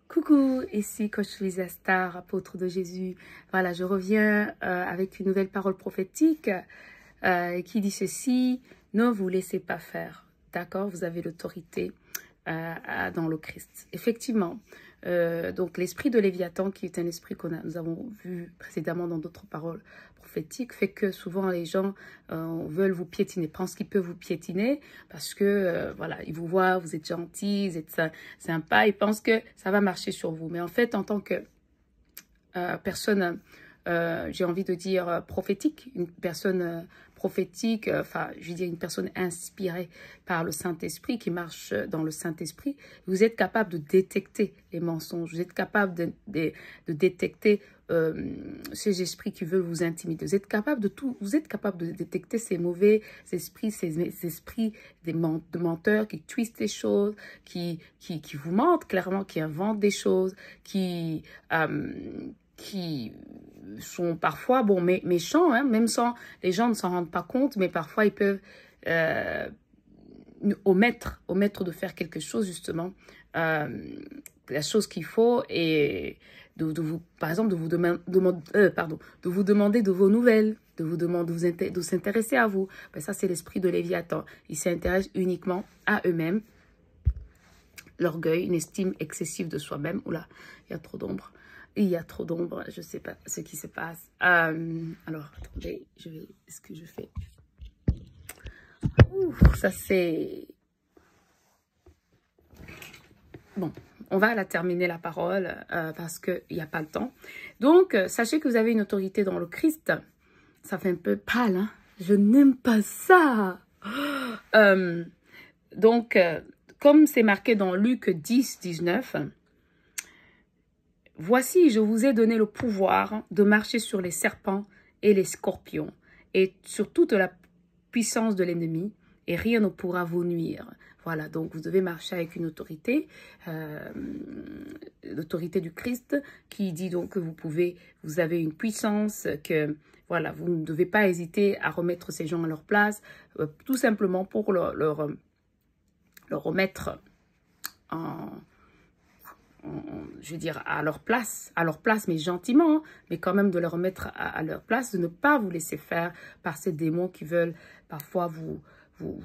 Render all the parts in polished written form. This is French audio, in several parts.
Coucou, ici Coach Lisa Star, apôtre de Jésus. Voilà, je reviens avec une nouvelle parole prophétique qui dit ceci: ne vous laissez pas faire. D'accord, vous avez l'autorité dans le Christ. Effectivement, donc l'esprit de Léviathan, qui est un esprit nous avons vu précédemment dans d'autres paroles prophétiques, fait que souvent les gens veulent vous piétiner, pensent qu'ils peuvent vous piétiner parce que voilà, ils vous voient, vous êtes gentil, vous êtes sympa, ils pensent que ça va marcher sur vous. Mais en fait, en tant que personne, j'ai envie de dire prophétique, une personne prophétique, enfin, je veux dire une personne inspirée par le Saint-Esprit, qui marche dans le Saint-Esprit, vous êtes capable de détecter les mensonges, vous êtes capable de détecter ces esprits qui veulent vous intimider, vous êtes capable de tout, vous êtes capable de détecter ces mauvais esprits, ces esprits de menteurs qui twistent les choses, qui vous mentent clairement, qui inventent des choses, qui sont parfois méchants, hein, même sans les gens ne s'en rendent pas compte, mais parfois ils peuvent omettre de faire quelque chose, justement, la chose qu'il faut, et par exemple, de vous demander de vos nouvelles, de vous demander de s'intéresser à vous. Ben, ça, c'est l'esprit de Léviathan. Ils s'intéressent uniquement à eux-mêmes. L'orgueil, une estime excessive de soi-même. Oula, il y a trop d'ombre. Il y a trop d'ombre, je ne sais pas ce qui se passe. Alors, attendez, ce que je fais. Ça c'est... Bon, on va la terminer la parole parce qu'il n'y a pas le temps. Donc, sachez que vous avez une autorité dans le Christ. Ça fait un peu pâle, hein? Je n'aime pas ça. Donc, comme c'est marqué dans Luc 10, 19... Voici, je vous ai donné le pouvoir de marcher sur les serpents et les scorpions et sur toute la puissance de l'ennemi, et rien ne pourra vous nuire. Voilà, donc vous devez marcher avec une autorité, l'autorité du Christ, qui dit donc que vous avez une puissance, que voilà, vous ne devez pas hésiter à remettre ces gens à leur place, tout simplement pour leur remettre je veux dire, à leur place, mais gentiment, hein, mais quand même de leur remettre à leur place, de ne pas vous laisser faire par ces démons qui veulent parfois vous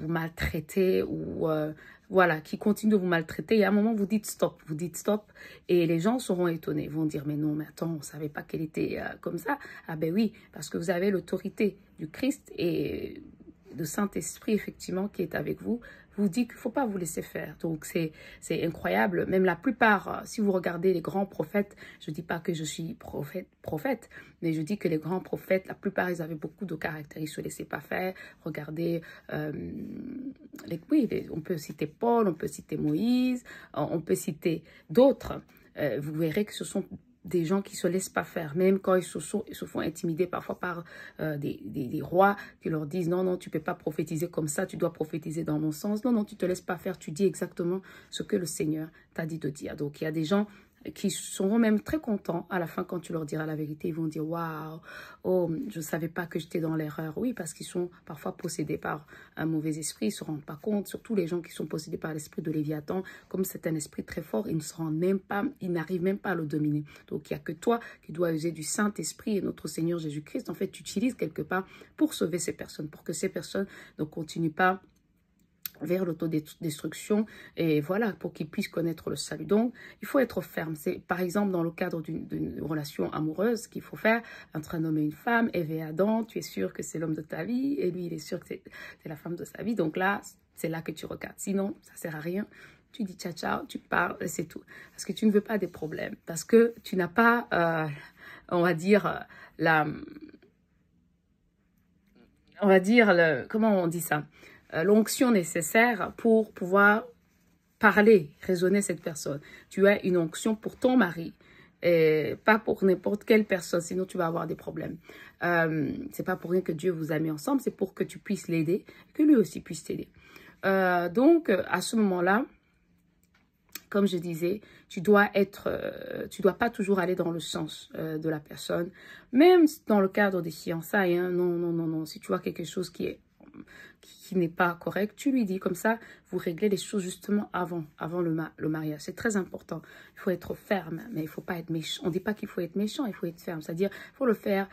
maltraiter, ou voilà, qui continuent de vous maltraiter. Et à un moment, vous dites stop, et les gens seront étonnés, ils vont dire, mais non, mais attends, on ne savait pas qu'elle était comme ça. Ah ben oui, parce que vous avez l'autorité du Christ et de Saint-Esprit, effectivement, qui est avec vous, vous dit qu'il ne faut pas vous laisser faire. Donc, c'est incroyable. Même la plupart, si vous regardez les grands prophètes, je ne dis pas que je suis prophète, mais je dis que les grands prophètes, la plupart, ils avaient beaucoup de caractère. Ils ne se laissaient pas faire. Regardez, on peut citer Paul, on peut citer Moïse, on peut citer d'autres. Vous verrez que ce sont des gens qui ne se laissent pas faire, même quand ils se font intimider parfois par des rois qui leur disent non, non, tu ne peux pas prophétiser comme ça, tu dois prophétiser dans mon sens. Non, non, tu ne te laisses pas faire, tu dis exactement ce que le Seigneur t'a dit de dire. Donc, il y a des gens qui seront même très contents à la fin quand tu leur diras la vérité. Ils vont dire, waouh, oh, je ne savais pas que j'étais dans l'erreur. Oui, parce qu'ils sont parfois possédés par un mauvais esprit, ils ne se rendent pas compte. Surtout les gens qui sont possédés par l'esprit de Léviathan, comme c'est un esprit très fort, ils ne se rendent même pas, ils n'arrivent même pas à le dominer. Donc, il n'y a que toi qui dois user du Saint-Esprit et notre Seigneur Jésus-Christ. En fait, tu utilises quelque part pour sauver ces personnes, pour que ces personnes ne continuent pas vers l'autodestruction, et voilà, pour qu'ils puissent connaître le salut. Donc, il faut être ferme. C'est par exemple dans le cadre d'une relation amoureuse qu'il faut faire entre un homme et une femme. Ève et Adam, tu es sûr que c'est l'homme de ta vie, et lui, il est sûr que c'est la femme de sa vie. Donc là, c'est là que tu regardes. Sinon, ça sert à rien. Tu dis ciao, ciao, tu parles, c'est tout. Parce que tu ne veux pas des problèmes. Parce que tu n'as pas, on va dire, comment on dit ça? L'onction nécessaire pour pouvoir parler, raisonner cette personne. Tu as une onction pour ton mari, et pas pour n'importe quelle personne, sinon tu vas avoir des problèmes. C'est pas pour rien que Dieu vous a mis ensemble, c'est pour que tu puisses l'aider, que lui aussi puisse t'aider. Donc, à ce moment-là, comme je disais, tu dois pas toujours aller dans le sens de la personne, même dans le cadre des fiançailles. Hein, non, non, non, non. Si tu vois quelque chose qui est qui n'est pas correct, tu lui dis comme ça, vous réglez les choses justement avant le mariage. C'est très important. Il faut être ferme, mais il ne faut pas être méchant. On ne dit pas qu'il faut être méchant, il faut être ferme. C'est-à-dire, il faut le faire,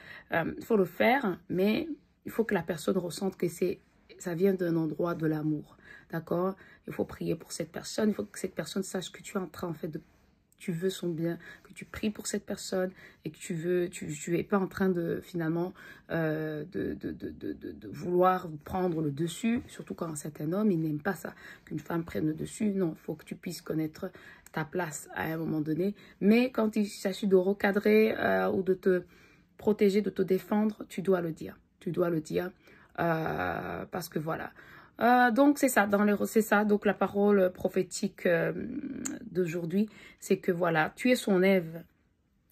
mais il faut que la personne ressente que ça vient d'un endroit de l'amour. D'accord? Il faut prier pour cette personne. Il faut que cette personne sache que tu es en train, en fait, tu veux son bien, que tu pries pour cette personne et que tu es pas en train de, finalement, de vouloir prendre le dessus, surtout quand c'est un homme, il n'aime pas ça, qu'une femme prenne le dessus. Non, il faut que tu puisses connaître ta place à un moment donné. Mais quand il s'agit de recadrer ou de te protéger, de te défendre, tu dois le dire. Tu dois le dire parce que voilà. Donc, c'est ça, c'est ça. Donc, la parole prophétique d'aujourd'hui, c'est que voilà, tu es son Ève,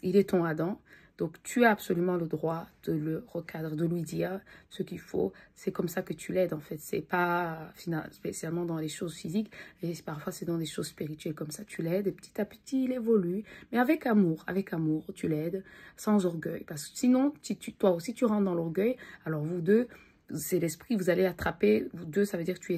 il est ton Adam. Donc, tu as absolument le droit de le recadrer, de lui dire ce qu'il faut. C'est comme ça que tu l'aides, en fait. C'est pas spécialement dans les choses physiques, mais parfois, c'est dans des choses spirituelles. Comme ça, tu l'aides et petit à petit, il évolue. Mais avec amour, tu l'aides sans orgueil. Parce que sinon, toi aussi, tu rentres dans l'orgueil. Alors, vous deux, c'est l'esprit, vous allez attraper, vous deux, ça veut dire que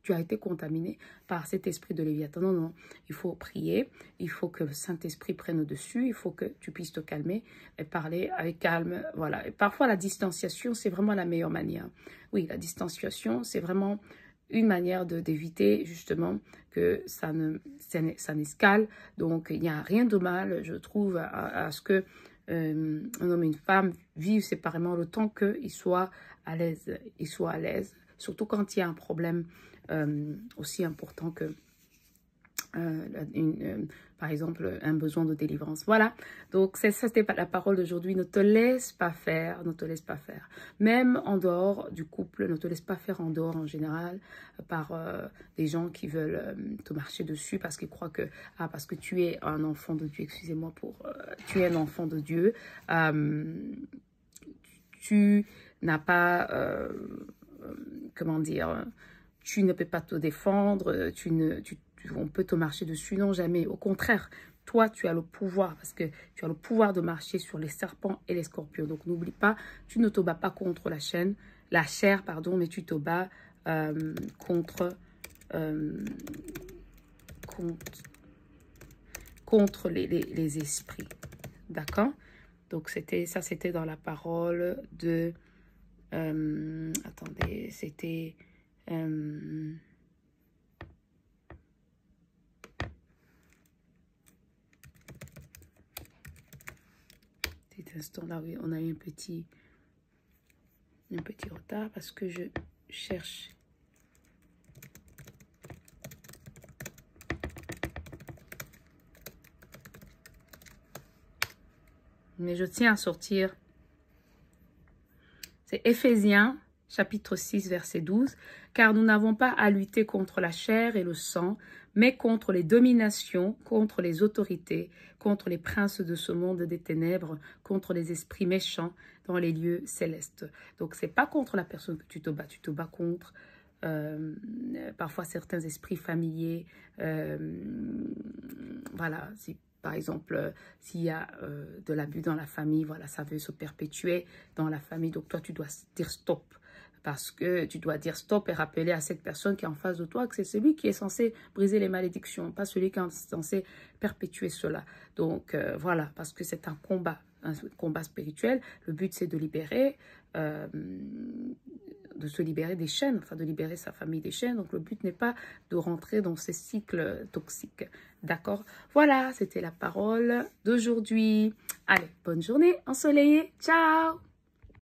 tu as été contaminé par cet esprit de Léviathan. Non, non, il faut prier, il faut que le Saint-Esprit prenne le dessus, il faut que tu puisses te calmer et parler avec calme, voilà. Et parfois, la distanciation, c'est vraiment la meilleure manière. Oui, la distanciation, c'est vraiment une manière d'éviter justement que ça n'escale. Donc, il n'y a rien de mal, je trouve, à ce que un homme et une femme vivent séparément le temps qu'ils soient à l'aise. Surtout quand il y a un problème aussi important que, par exemple, un besoin de délivrance. Voilà, donc ça c'était la parole d'aujourd'hui. Ne te laisse pas faire, ne te laisse pas faire. Même en dehors du couple, ne te laisse pas faire en dehors en général par des gens qui veulent te marcher dessus parce qu'ils croient que, parce que tu es un enfant de Dieu, excusez-moi tu es un enfant de Dieu, tu n'as pas, comment dire, tu ne peux pas te défendre, on peut te marcher dessus, non, jamais. Au contraire, toi, tu as le pouvoir, parce que tu as le pouvoir de marcher sur les serpents et les scorpions. Donc, n'oublie pas, tu ne te bats pas contre la chair, pardon, mais tu te bats contre les esprits. D'accord? Donc, ça, c'était dans la parole de... attendez, c'était... cet instant-là, oui, on a eu un petit retard parce que je cherche... Mais je tiens à sortir. C'est Éphésiens, chapitre 6, verset 12. « Car nous n'avons pas à lutter contre la chair et le sang, mais contre les dominations, contre les autorités, contre les princes de ce monde des ténèbres, contre les esprits méchants dans les lieux célestes. » Donc, ce n'est pas contre la personne que tu te bats contre parfois certains esprits familiers. Voilà, c'est par exemple, s'il y a de l'abus dans la famille, voilà, ça veut se perpétuer dans la famille. Donc, toi, tu dois dire stop. Parce que tu dois dire stop et rappeler à cette personne qui est en face de toi que c'est celui qui est censé briser les malédictions, pas celui qui est censé perpétuer cela. Donc, voilà, parce que c'est un combat spirituel. Le but, c'est de libérer... de se libérer des chaînes, enfin de libérer sa famille des chaînes. Donc, le but n'est pas de rentrer dans ces cycles toxiques. D'accord? Voilà, c'était la parole d'aujourd'hui. Allez, bonne journée ensoleillée. Ciao!